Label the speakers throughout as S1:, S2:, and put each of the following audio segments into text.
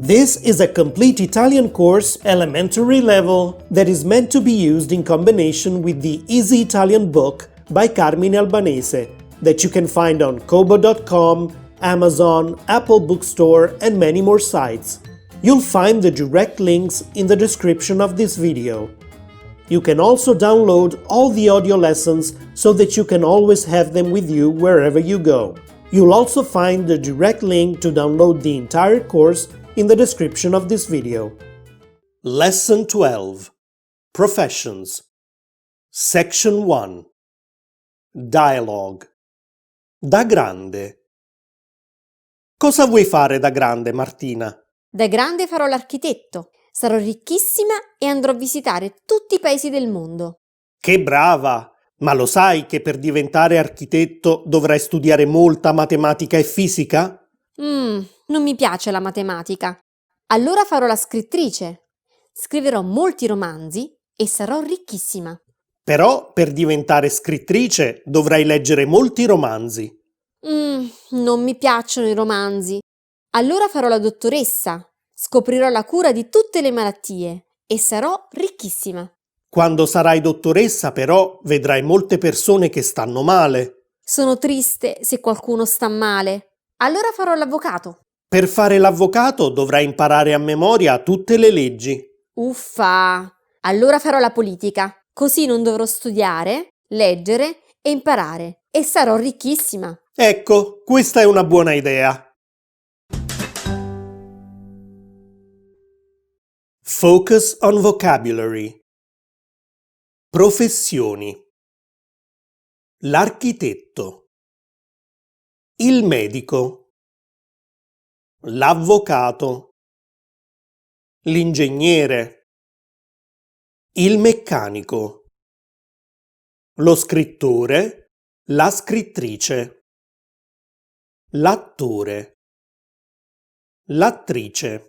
S1: This is a complete Italian course, elementary level, that is meant to be used in combination with the Easy Italian book by Carmine Albanese, that you can find on kobo.com, Amazon, Apple Bookstore, and many more sites. You'll find the direct links in the description of this video. You can also download all the audio lessons so that you can always have them with you wherever you go. You'll also find the direct link to download the entire course in the description of this video. Lesson 12. Professions. Section 1. Dialogue. Da grande. Cosa vuoi fare da grande, Martina?
S2: Da grande farò l'architetto, sarò ricchissima e andrò a visitare tutti i paesi del mondo.
S1: Che brava! Ma lo sai che per diventare architetto dovrai studiare molta matematica e fisica?
S2: Non mi piace la matematica. Allora farò la scrittrice. Scriverò molti romanzi e sarò ricchissima.
S1: Però per diventare scrittrice dovrai leggere molti romanzi.
S2: Non mi piacciono i romanzi. Allora farò la dottoressa. Scoprirò la cura di tutte le malattie e sarò ricchissima.
S1: Quando sarai dottoressa, però, vedrai molte persone che stanno male.
S2: Sono triste se qualcuno sta male. Allora farò l'avvocato.
S1: Per fare l'avvocato dovrai imparare a memoria tutte le leggi.
S2: Uffa! Allora farò la politica. Così non dovrò studiare, leggere e imparare. E sarò ricchissima.
S1: Ecco, questa è una buona idea. Focus on vocabulary. Professioni. L'architetto. Il medico. L'avvocato. L'ingegnere. Il meccanico. Lo scrittore. La scrittrice. L'attore. L'attrice.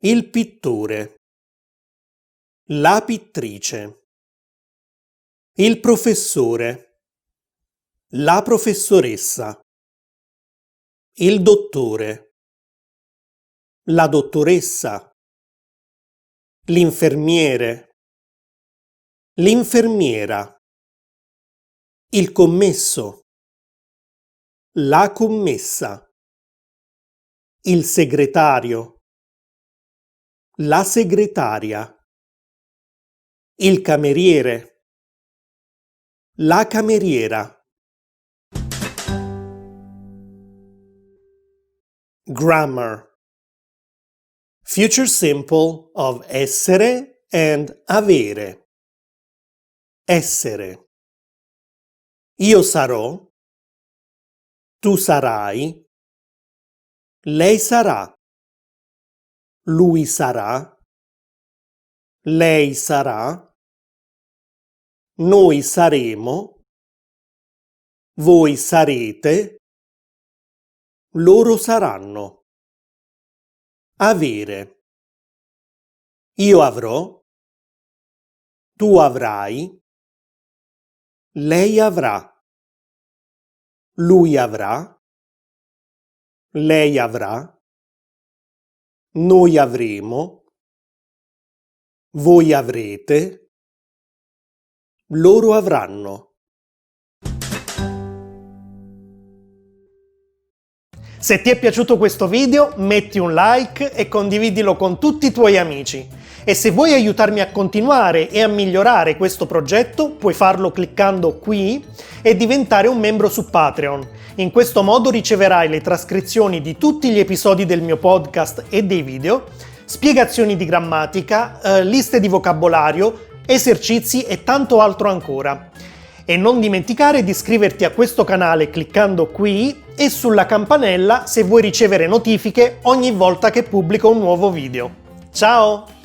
S1: Il pittore. La pittrice. Il professore. La professoressa. Il dottore. La dottoressa. L'infermiere. L'infermiera. Il commesso. La commessa. Il segretario. La segretaria. Il cameriere. La cameriera. Grammar. Future simple of essere and avere. Essere. Io sarò. Tu sarai. Lei sarà. Lui sarà. Lei sarà. Noi saremo. Voi sarete. Loro saranno. Avere. Io avrò. Tu avrai. Lei avrà. Lui avrà. Lei avrà. Noi avremo. Voi avrete. Loro avranno. Se ti è piaciuto questo video, metti un like e condividilo con tutti i tuoi amici. E se vuoi aiutarmi a continuare e a migliorare questo progetto, puoi farlo cliccando qui e diventare un membro su Patreon. In questo modo riceverai le trascrizioni di tutti gli episodi del mio podcast e dei video, spiegazioni di grammatica, liste di vocabolario, esercizi e tanto altro ancora. E non dimenticare di iscriverti a questo canale cliccando qui e sulla campanella se vuoi ricevere notifiche ogni volta che pubblico un nuovo video. Ciao!